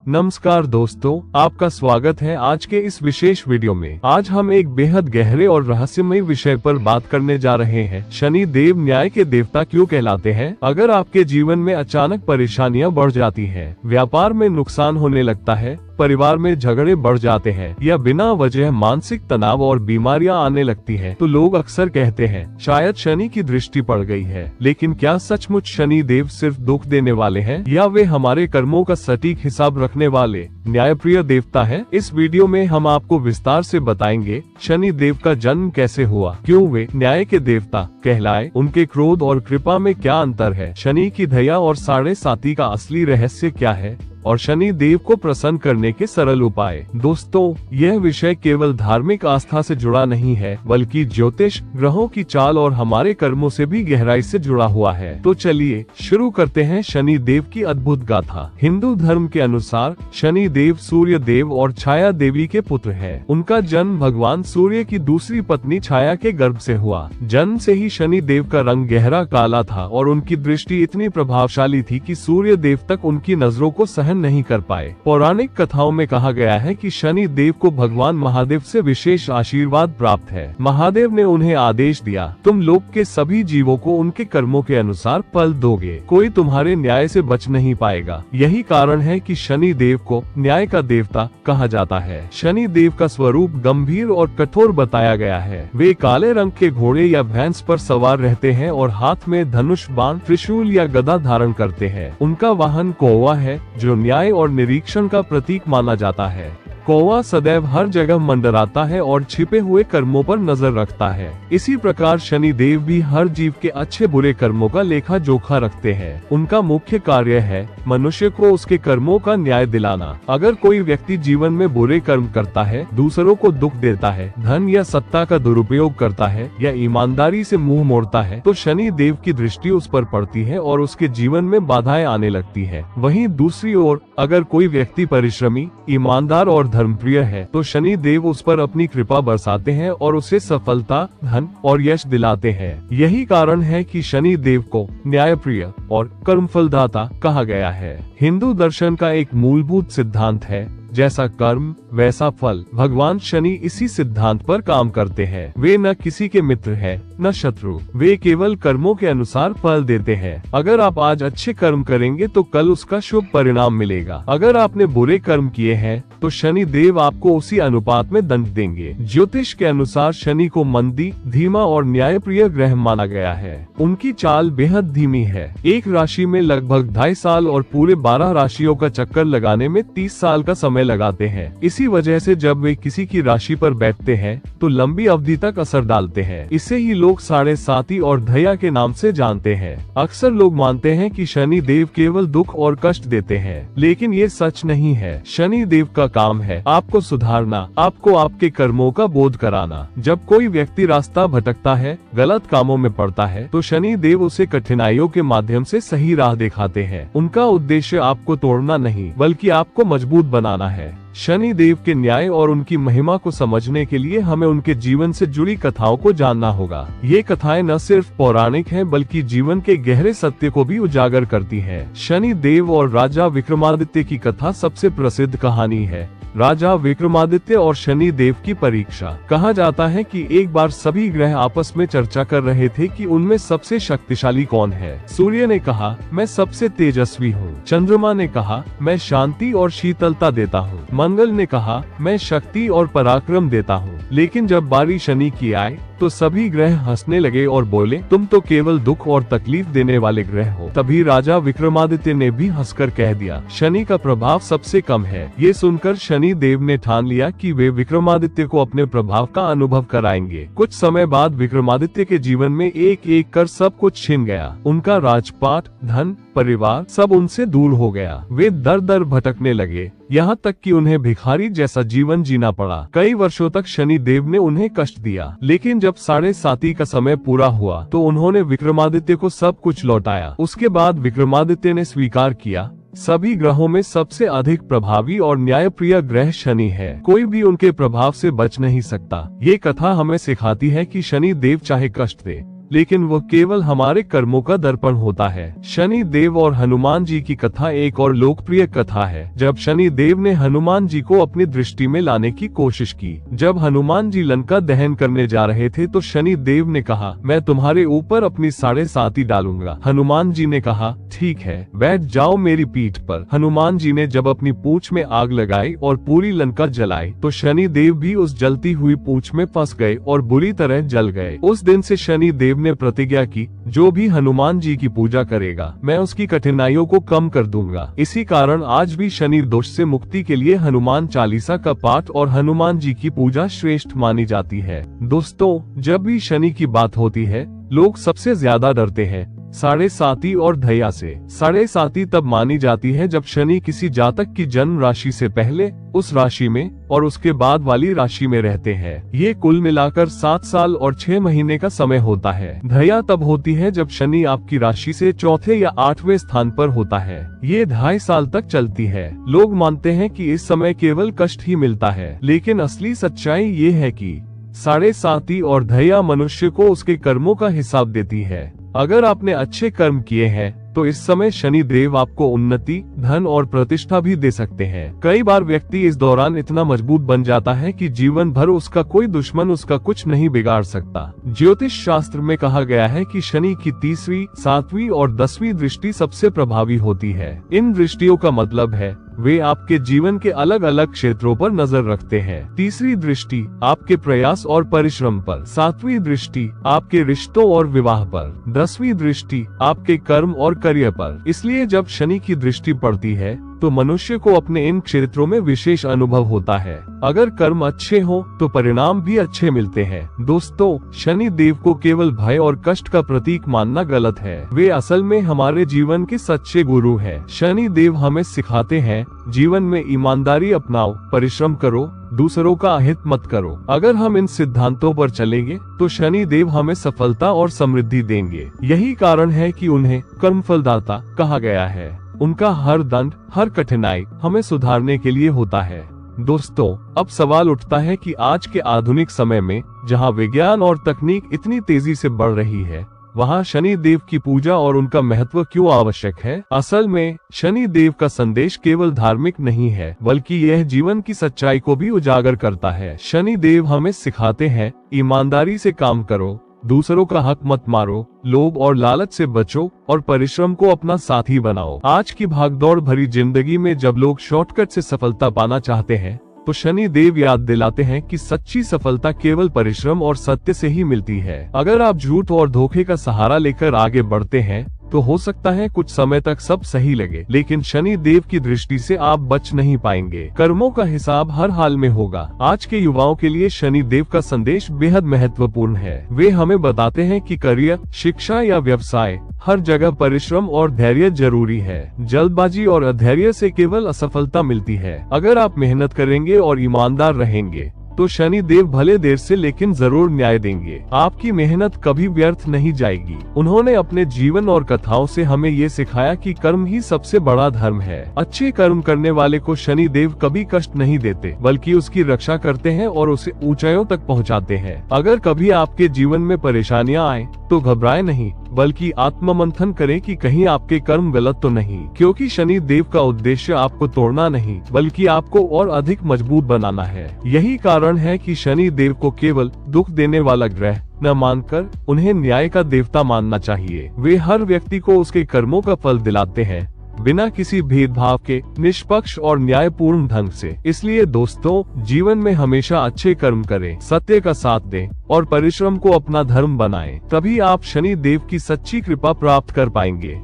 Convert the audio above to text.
नमस्कार दोस्तों, आपका स्वागत है आज के इस विशेष वीडियो में। आज हम एक बेहद गहरे और रहस्यमय विषय पर बात करने जा रहे हैं। शनि देव न्याय के देवता क्यों कहलाते हैं? अगर आपके जीवन में अचानक परेशानियां बढ़ जाती हैं, व्यापार में नुकसान होने लगता है, परिवार में झगड़े बढ़ जाते हैं या बिना वजह मानसिक तनाव और बीमारियां आने लगती हैं, तो लोग अक्सर कहते हैं शायद शनि की दृष्टि पड़ गई है। लेकिन क्या सचमुच शनि देव सिर्फ दुख देने वाले हैं या वे हमारे कर्मों का सटीक हिसाब रखने वाले न्यायप्रिय देवता है? इस वीडियो में हम आपको विस्तार से बताएंगे शनि देव का जन्म कैसे हुआ, क्यों वे न्याय के देवता कहलाए, उनके क्रोध और कृपा में क्या अंतर है, शनि की दया और साढ़े साती का असली रहस्य क्या है और शनि देव को प्रसन्न करने के सरल उपाय। दोस्तों, यह विषय केवल धार्मिक आस्था से जुड़ा नहीं है, बल्कि ज्योतिष, ग्रहों की चाल और हमारे कर्मों से भी गहराई से जुड़ा हुआ है। तो चलिए शुरू करते हैं शनि देव की अद्भुत गाथा। हिंदू धर्म के अनुसार शनि देव सूर्य देव और छाया देवी के पुत्र है। उनका जन्म भगवान सूर्य की दूसरी पत्नी छाया के गर्भ से हुआ। जन्म से ही शनि देव का रंग गहरा काला था और उनकी दृष्टि इतनी प्रभावशाली थी कि सूर्य देव तक उनकी नजरों को सहन नहीं कर पाए। पौराणिक कथाओं में कहा गया है कि शनि देव को भगवान महादेव से विशेष आशीर्वाद प्राप्त है। महादेव ने उन्हें आदेश दिया, तुम लोक के सभी जीवों को उनके कर्मों के अनुसार फल दोगे, कोई तुम्हारे न्याय से बच नहीं पाएगा। यही कारण है कि शनि देव को न्याय का देवता कहा जाता है। शनि देव का स्वरूप गंभीर और कठोर बताया गया है। वे काले रंग के घोड़े या भैंस पर सवार रहते हैं और हाथ में धनुष, बाण, त्रिशूल या गदा धारण करते हैं। उनका वाहन कौवा है, जो न्याय और निरीक्षण का प्रतीक माना जाता है। कौवा सदैव हर जगह मंडराता है और छिपे हुए कर्मों पर नजर रखता है। इसी प्रकार शनि देव भी हर जीव के अच्छे बुरे कर्मों का लेखा जोखा रखते हैं। उनका मुख्य कार्य है मनुष्य को उसके कर्मों का न्याय दिलाना। अगर कोई व्यक्ति जीवन में बुरे कर्म करता है, दूसरों को दुख देता है, धन या सत्ता का दुरुपयोग करता है या ईमानदारी से मुंह मोड़ता है, तो शनि देव की दृष्टि उस पर पड़ती है और उसके जीवन में बाधाएं आने लगती है। वहीं दूसरी ओर अगर कोई व्यक्ति परिश्रमी, ईमानदार और धर्मप्रिय है, तो शनि देव उस पर अपनी कृपा बरसाते हैं और उसे सफलता, धन और यश दिलाते हैं। यही कारण है कि शनि देव को न्यायप्रिय और कर्मफलदाता कहा गया है। हिंदू दर्शन का एक मूलभूत सिद्धांत है, जैसा कर्म वैसा फल। भगवान शनि इसी सिद्धांत पर काम करते हैं। वे न किसी के मित्र हैं, न शत्रु। वे केवल कर्मों के अनुसार फल देते हैं। अगर आप आज अच्छे कर्म करेंगे तो कल उसका शुभ परिणाम मिलेगा। अगर आपने बुरे कर्म किए हैं तो शनि देव आपको उसी अनुपात में दंड देंगे। ज्योतिष के अनुसार शनि को मंदी, धीमा और न्यायप्रिय ग्रह माना गया है। उनकी चाल बेहद धीमी है। एक राशि में लगभग 2.5 साल और पूरे 12 राशियों का चक्कर लगाने में 30 साल का समय लगाते हैं। इसी वजह से जब वे किसी की राशि पर बैठते हैं तो लंबी अवधि तक असर डालते हैं। इसे ही लोग साढ़े साती और दया के नाम से जानते हैं। अक्सर लोग मानते हैं कि शनि देव केवल दुख और कष्ट देते हैं, लेकिन ये सच नहीं है। शनि देव का काम है आपको सुधारना, आपको आपके कर्मों का बोध कराना। जब कोई व्यक्ति रास्ता भटकता है, गलत कामों में पड़ता है, तो शनि देव उसे कठिनाइयों के माध्यम से सही राह दिखाते हैं। उनका उद्देश्य आपको तोड़ना नहीं, बल्कि आपको मजबूत बनाना है। शनि देव के न्याय और उनकी महिमा को समझने के लिए हमें उनके जीवन से जुड़ी कथाओं को जानना होगा। ये कथाएं न सिर्फ पौराणिक हैं, बल्कि जीवन के गहरे सत्य को भी उजागर करती हैं। शनि देव और राजा विक्रमादित्य की कथा सबसे प्रसिद्ध कहानी है। राजा विक्रमादित्य और शनि देव की परीक्षा। कहा जाता है कि एक बार सभी ग्रह आपस में चर्चा कर रहे थे कि उनमें सबसे शक्तिशाली कौन है। सूर्य ने कहा, मैं सबसे तेजस्वी हूँ। चंद्रमा ने कहा, मैं शांति और शीतलता देता हूँ। मंगल ने कहा, मैं शक्ति और पराक्रम देता हूँ। लेकिन जब बारी शनि की आई तो सभी ग्रह हंसने लगे और बोले, तुम तो केवल दुख और तकलीफ देने वाले ग्रह हो। तभी राजा विक्रमादित्य ने भी हंसकर कह दिया, शनि का प्रभाव सबसे कम है। ये सुनकर शनि देव ने ठान लिया कि वे विक्रमादित्य को अपने प्रभाव का अनुभव कराएंगे। कुछ समय बाद विक्रमादित्य के जीवन में एक एक कर सब कुछ छिन गया। उनका राजपाट, धन, परिवार सब उनसे दूर हो गया। वे दर दर भटकने लगे, यहाँ तक कि उन्हें भिखारी जैसा जीवन जीना पड़ा। कई वर्षों तक शनि देव ने उन्हें कष्ट दिया, लेकिन जब साढ़े साती का समय पूरा हुआ तो उन्होंने विक्रमादित्य को सब कुछ लौटाया। उसके बाद विक्रमादित्य ने स्वीकार किया, सभी ग्रहों में सबसे अधिक प्रभावी और न्यायप्रिय ग्रह शनि है। कोई भी उनके प्रभाव से बच नहीं सकता। ये कथा हमें सिखाती है कि शनि देव चाहे कष्ट दे, लेकिन वह केवल हमारे कर्मों का दर्पण होता है। शनि देव और हनुमान जी की कथा एक और लोकप्रिय कथा है। जब शनि देव ने हनुमान जी को अपनी दृष्टि में लाने की कोशिश की, जब हनुमान जी लंका दहन करने जा रहे थे तो शनि देव ने कहा, मैं तुम्हारे ऊपर अपनी 7.5 डालूंगा। हनुमान जी ने कहा, ठीक है, बैठ जाओ मेरी पीठ पर। हनुमान जी ने जब अपनी पूंछ में आग लगाई और पूरी लंका जलाई तो शनि देव भी उस जलती हुई पूंछ में फंस गए और बुरी तरह जल गए। उस दिन से शनि देव ने प्रतिज्ञा की, जो भी हनुमान जी की पूजा करेगा मैं उसकी कठिनाइयों को कम कर दूंगा। इसी कारण आज भी शनि दोष से मुक्ति के लिए हनुमान चालीसा का पाठ और हनुमान जी की पूजा श्रेष्ठ मानी जाती है। दोस्तों, जब भी शनि की बात होती है लोग सबसे ज्यादा डरते हैं 7.5 और धैया से। 7.5 तब मानी जाती है जब शनि किसी जातक की जन्म राशि से पहले, उस राशि में और उसके बाद वाली राशि में रहते हैं। ये कुल मिलाकर 7 साल और 6 महीने का समय होता है। धैया तब होती है जब शनि आपकी राशि से चौथे या 8वें स्थान पर होता है। ये 2.5 साल तक चलती है। लोग मानते हैं कि इस समय केवल कष्ट ही मिलता है, लेकिन असली सच्चाई ये है कि 7.5 और धैया मनुष्य को उसके कर्मों का हिसाब देती है। अगर आपने अच्छे कर्म किए हैं तो इस समय शनि देव आपको उन्नति, धन और प्रतिष्ठा भी दे सकते हैं। कई बार व्यक्ति इस दौरान इतना मजबूत बन जाता है कि जीवन भर उसका कोई दुश्मन उसका कुछ नहीं बिगाड़ सकता। ज्योतिष शास्त्र में कहा गया है कि शनि की 3वीं, 7वीं और 10वीं दृष्टि सबसे प्रभावी होती है। इन दृष्टियों का मतलब है वे आपके जीवन के अलग अलग क्षेत्रों पर नजर रखते हैं। 3री दृष्टि आपके प्रयास और परिश्रम पर, 7वीं दृष्टि आपके रिश्तों और विवाह पर, 10वीं दृष्टि आपके कर्म और करियर पर। इसलिए जब शनि की दृष्टि पड़ती है तो मनुष्य को अपने इन क्षेत्रों में विशेष अनुभव होता है। अगर कर्म अच्छे हो तो परिणाम भी अच्छे मिलते हैं। दोस्तों, शनि देव को केवल भय और कष्ट का प्रतीक मानना गलत है। वे असल में हमारे जीवन के सच्चे गुरु हैं। शनि देव हमें सिखाते हैं, जीवन में ईमानदारी अपनाओ, परिश्रम करो, दूसरों का अहित मत करो। अगर हम इन सिद्धांतों पर चलेंगे तो शनि देव हमें सफलता और समृद्धि देंगे। यही कारण है कि उन्हें कर्मफलदाता कहा गया है। उनका हर दंड, हर कठिनाई हमें सुधारने के लिए होता है। दोस्तों, अब सवाल उठता है कि आज के आधुनिक समय में जहां विज्ञान और तकनीक इतनी तेजी से बढ़ रही है, वहां शनि देव की पूजा और उनका महत्व क्यों आवश्यक है? असल में शनि देव का संदेश केवल धार्मिक नहीं है, बल्कि यह जीवन की सच्चाई को भी उजागर करता है। शनि देव हमें सिखाते हैं, ईमानदारी से काम करो, दूसरों का हक मत मारो, लोभ और लालच से बचो और परिश्रम को अपना साथी बनाओ। आज की भागदौड़ भरी जिंदगी में जब लोग शॉर्टकट से सफलता पाना चाहते हैं तो शनि देव याद दिलाते हैं कि सच्ची सफलता केवल परिश्रम और सत्य से ही मिलती है। अगर आप झूठ और धोखे का सहारा लेकर आगे बढ़ते हैं तो हो सकता है कुछ समय तक सब सही लगे, लेकिन शनि देव की दृष्टि से आप बच नहीं पाएंगे। कर्मों का हिसाब हर हाल में होगा। आज के युवाओं के लिए शनि देव का संदेश बेहद महत्वपूर्ण है। वे हमें बताते हैं कि करियर, शिक्षा या व्यवसाय, हर जगह परिश्रम और धैर्य जरूरी है। जल्दबाजी और अधैर्य से केवल असफलता मिलती है। अगर आप मेहनत करेंगे और ईमानदार रहेंगे तो शनि देव भले देर से लेकिन जरूर न्याय देंगे। आपकी मेहनत कभी व्यर्थ नहीं जाएगी। उन्होंने अपने जीवन और कथाओं से हमें ये सिखाया कि कर्म ही सबसे बड़ा धर्म है। अच्छे कर्म करने वाले को शनि देव कभी कष्ट नहीं देते, बल्कि उसकी रक्षा करते हैं और उसे ऊंचाइयों तक पहुंचाते हैं। अगर कभी आपके जीवन में परेशानियां आए तो घबराएं नहीं, बल्कि आत्ममंथन करें कि कहीं आपके कर्म गलत तो नहीं, क्योंकि शनि देव का उद्देश्य आपको तोड़ना नहीं, बल्कि आपको और अधिक मजबूत बनाना है। यही कारण है कि शनि देव को केवल दुख देने वाला ग्रह न मानकर उन्हें न्याय का देवता मानना चाहिए। वे हर व्यक्ति को उसके कर्मों का फल दिलाते हैं, बिना किसी भेदभाव के, निष्पक्ष और न्यायपूर्ण ढंग से। इसलिए दोस्तों, जीवन में हमेशा अच्छे कर्म करें, सत्य का साथ दें और परिश्रम को अपना धर्म बनाएं। तभी आप शनि देव की सच्ची कृपा प्राप्त कर पाएंगे।